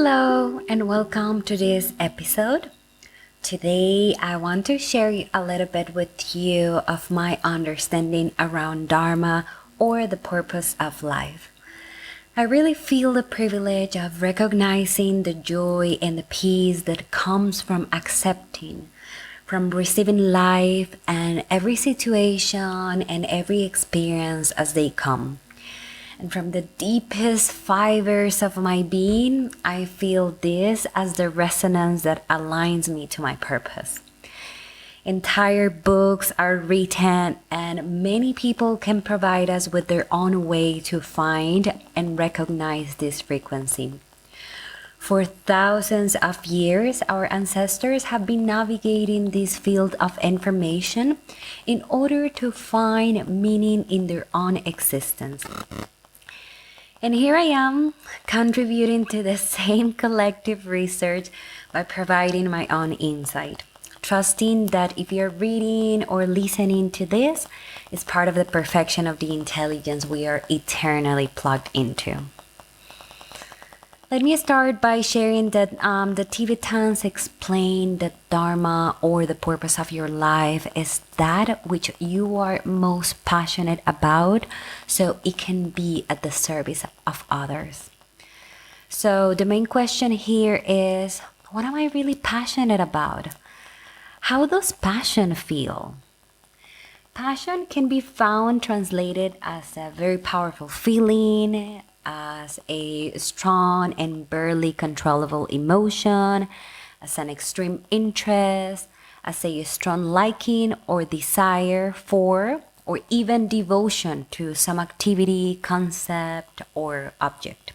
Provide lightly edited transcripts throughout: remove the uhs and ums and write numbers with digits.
Hello and welcome to this episode. Today I want to share a little bit with you of my understanding around Dharma or the purpose of life. I really feel the privilege of recognizing the joy and the peace that comes from accepting, from receiving life and every situation and every experience as they come. And from the deepest fibers of my being, I feel this as the resonance that aligns me to my purpose. Entire books are written, and many people can provide us with their own way to find and recognize this frequency. For thousands of years, our ancestors have been navigating this field of information in order to find meaning in their own existence. And here I am, contributing to the same collective research by providing my own insight, trusting that if you're reading or listening to this, it's part of the perfection of the intelligence we are eternally plugged into. Let me start by sharing that the Tibetans explain that Dharma, or the purpose of your life, is that which you are most passionate about, so it can be at the service of others. So the main question here is, what am I really passionate about? How does passion feel? Passion can be found translated as a very powerful feeling, as a strong and barely controllable emotion, as an extreme interest, as a strong liking or desire for, or even devotion to some activity, concept, or object.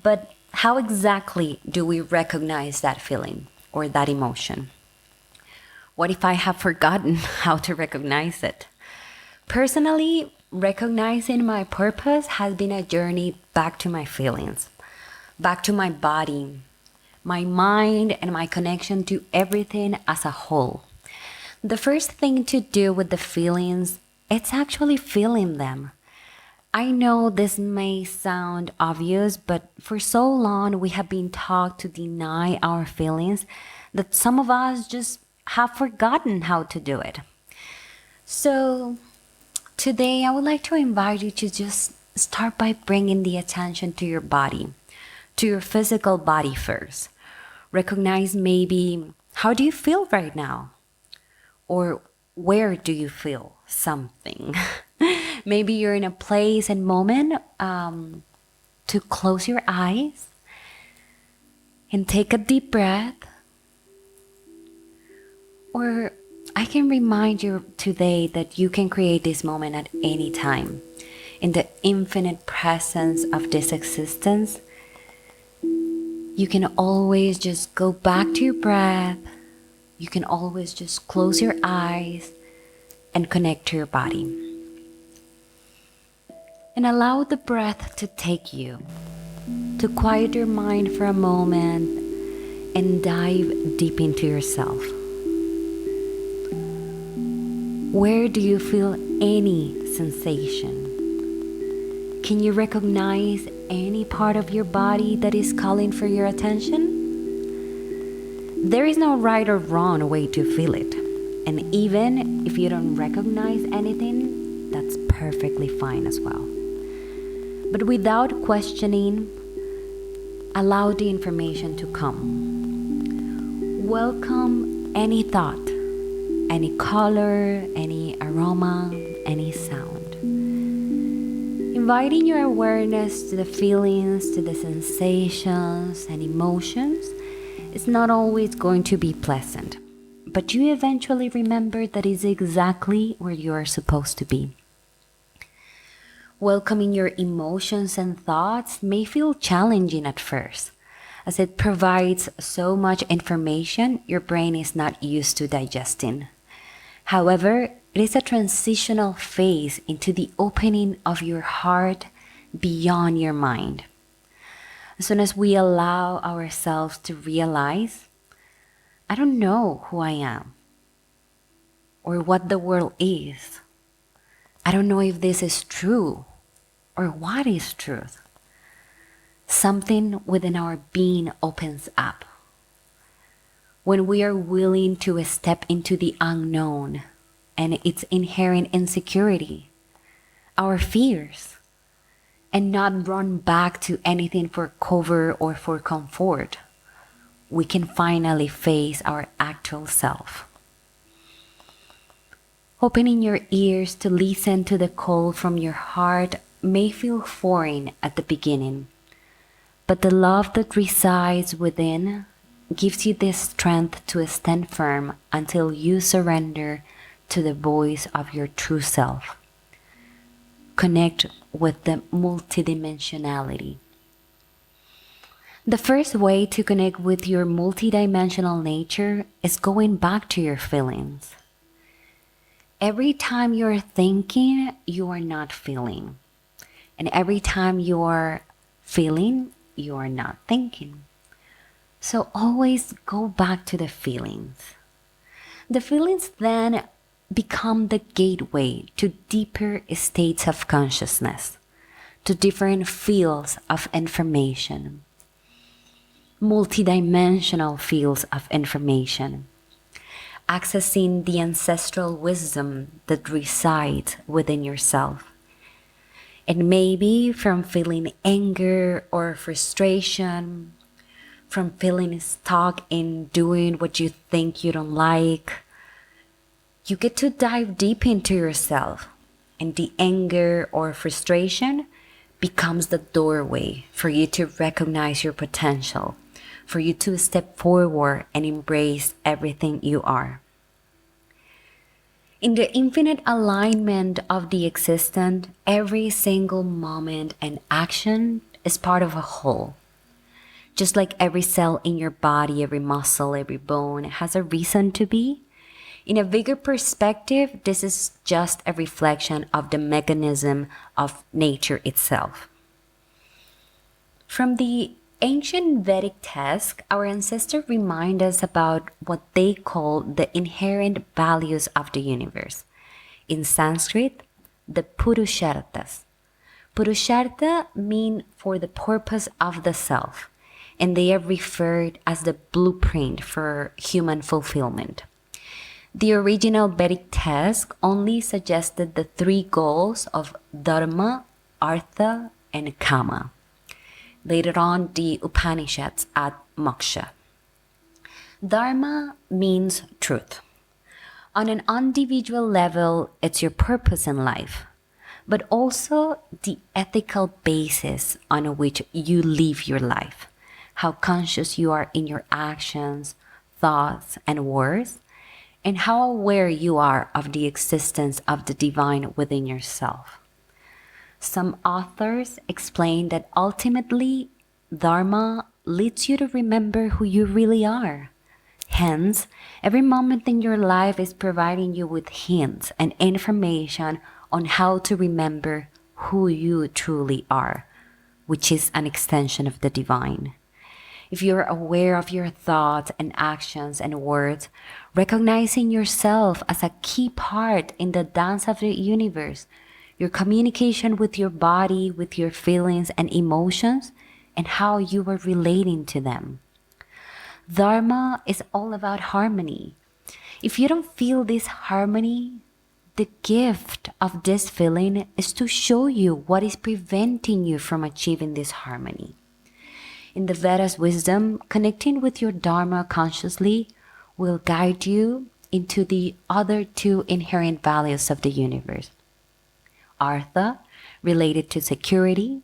But how exactly do we recognize that feeling or that emotion? What if I have forgotten how to recognize it? Personally, recognizing my purpose has been a journey back to my feelings, back to my body, my mind, and my connection to everything as a whole. The first thing to do with the feelings, it's actually feeling them. I know this may sound obvious, but for so long we have been taught to deny our feelings that some of us just have forgotten how to do it. So today, I would like to invite you to just start by bringing the attention to your body, to your physical body first. Recognize maybe, how do you feel right now? Or where do you feel something? Maybe you're in a place and moment to close your eyes and take a deep breath. Or I can remind you today that you can create this moment at any time. In the infinite presence of this existence, you can always just go back to your breath. You can always just close your eyes and connect to your body. And allow the breath to take you, to quiet your mind for a moment and dive deep into yourself. Where do you feel any sensation? Can you recognize any part of your body that is calling for your attention? There is no right or wrong way to feel it. And even if you don't recognize anything, that's perfectly fine as well. But without questioning, allow the information to come. Welcome any thought, any color, any aroma, any sound. Inviting your awareness to the feelings, to the sensations and emotions is not always going to be pleasant, but you eventually remember that is exactly where you are supposed to be. Welcoming your emotions and thoughts may feel challenging at first, as it provides so much information your brain is not used to digesting. However, it is a transitional phase into the opening of your heart beyond your mind. As soon as we allow ourselves to realize, I don't know who I am or what the world is. I don't know if this is true or what is truth. something within our being opens up. When we are willing to step into the unknown and its inherent insecurity, our fears, and not run back to anything for cover or for comfort, we can finally face our actual self. Opening your ears to listen to the call from your heart may feel foreign at the beginning, but the love that resides within gives you the strength to stand firm until you surrender to the voice of your true self. Connect with the multidimensionality. The first way to connect with your multidimensional nature is going back to your feelings. Every time you're thinking, you are not feeling. And every time you are feeling, you are not thinking. So always go back to the feelings. The feelings then become the gateway to deeper states of consciousness, to different fields of information, multidimensional fields of information, accessing the ancestral wisdom that resides within yourself. And maybe from feeling anger or frustration, from feeling stuck in doing what you think you don't like, you get to dive deep into yourself, and the anger or frustration becomes the doorway for you to recognize your potential, for you to step forward and embrace everything you are. In the infinite alignment of the existent, every single moment and action is part of a whole. Just like every cell in your body, every muscle, every bone has a reason to be, in a bigger perspective, this is just a reflection of the mechanism of nature itself. From the ancient Vedic text, our ancestors remind us about what they call the inherent values of the universe. In Sanskrit, the Purusharthas. Purushartha mean for the purpose of the self, and they are referred as the blueprint for human fulfillment. The original Vedic text only suggested the three goals of Dharma, Artha, and Kama. Later on, the Upanishads add moksha. Dharma means truth. On an individual level, it's your purpose in life, but also the ethical basis on which you live your life, how conscious you are in your actions, thoughts, and words, and how aware you are of the existence of the divine within yourself. Some authors explain that ultimately, Dharma leads you to remember who you really are. Hence, every moment in your life is providing you with hints and information on how to remember who you truly are, which is an extension of the divine. If you're aware of your thoughts and actions and words, recognizing yourself as a key part in the dance of the universe, your communication with your body, with your feelings and emotions, and how you are relating to them. Dharma is all about harmony. If you don't feel this harmony, the gift of this feeling is to show you what is preventing you from achieving this harmony. In the Vedas wisdom, connecting with your Dharma consciously will guide you into the other two inherent values of the universe. Artha, related to security,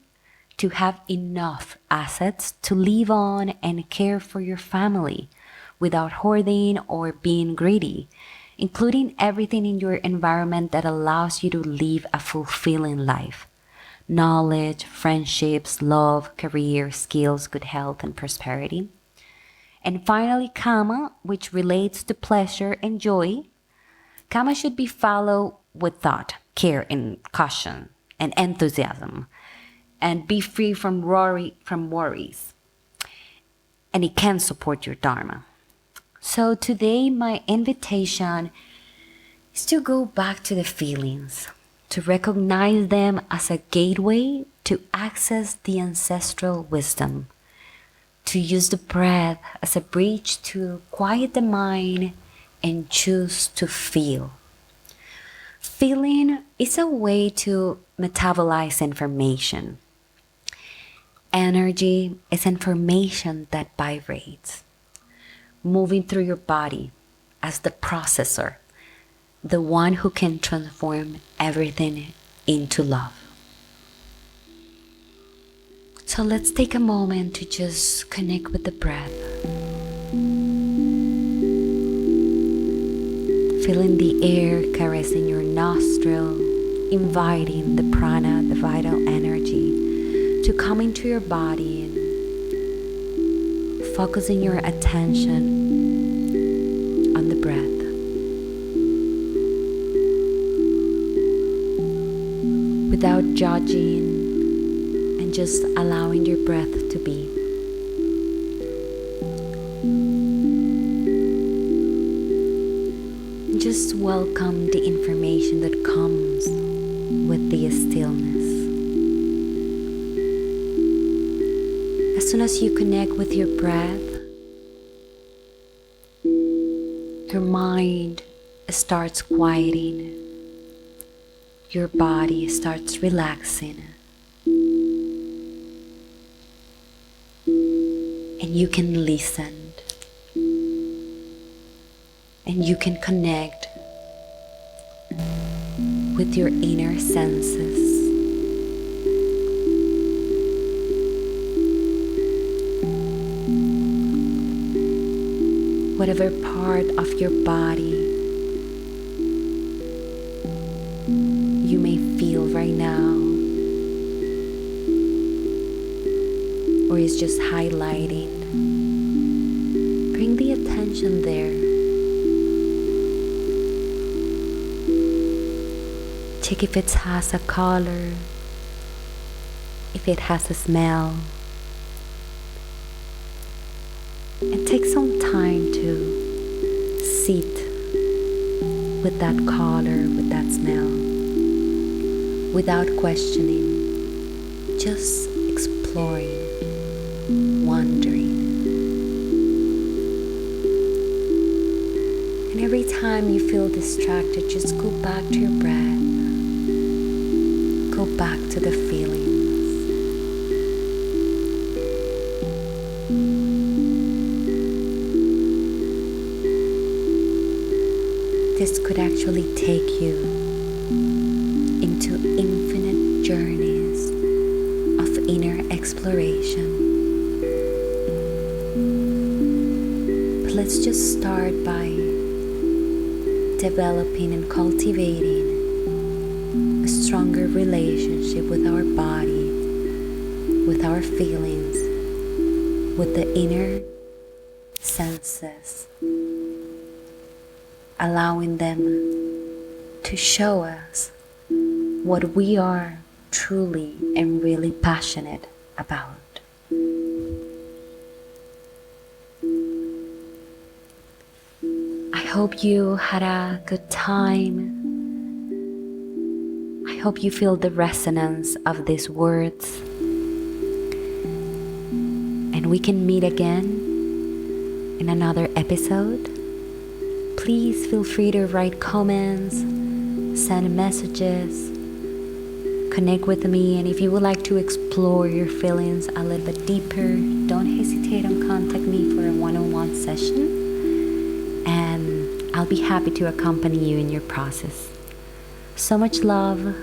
to have enough assets to live on and care for your family without hoarding or being greedy, including everything in your environment that allows you to live a fulfilling life. Knowledge, friendships, love, career, skills, good health, and prosperity. And finally, Kama, which relates to pleasure and joy. Kama should be followed with thought, care, and caution, and enthusiasm, and be free from worries. And it can support your Dharma. So today, my invitation is to go back to the feelings. to recognize them as a gateway to access the ancestral wisdom, to use the breath as a bridge to quiet the mind and choose to feel. Feeling is a way to metabolize information. Energy is information that vibrates, moving through your body as the processor, the one who can transform everything into love. So let's take a moment to just connect with the breath. Feeling the air caressing your nostril, inviting the prana, the vital energy, to come into your body and focusing your attention on the breath. Without judging and just allowing your breath to be. Just welcome the information that comes with the stillness. As soon as you connect with your breath, your mind starts quieting, your body starts relaxing, and you can listen. And you can connect with your inner senses. Whatever part of your body you may feel right now, or is just highlighting, bring the attention there. Check if it has a color, if it has a smell, and take some time to sit with that color, with that smell, without questioning, just exploring, wondering. And every time you feel distracted, just go back to your breath. Go back to the feelings. This could actually take you into infinite journeys of inner exploration. But let's just start by developing and cultivating a stronger relationship with our body, with our feelings, with the inner senses, allowing them to show us what we are truly and really passionate about. I hope you had a good time. I hope you feel the resonance of these words. And we can meet again in another episode. Please feel free to write comments, send messages, connect with me, and if you would like to explore your feelings a little bit deeper, don't hesitate to contact me for a one-on-one session, and I'll be happy to accompany you in your process. So much love.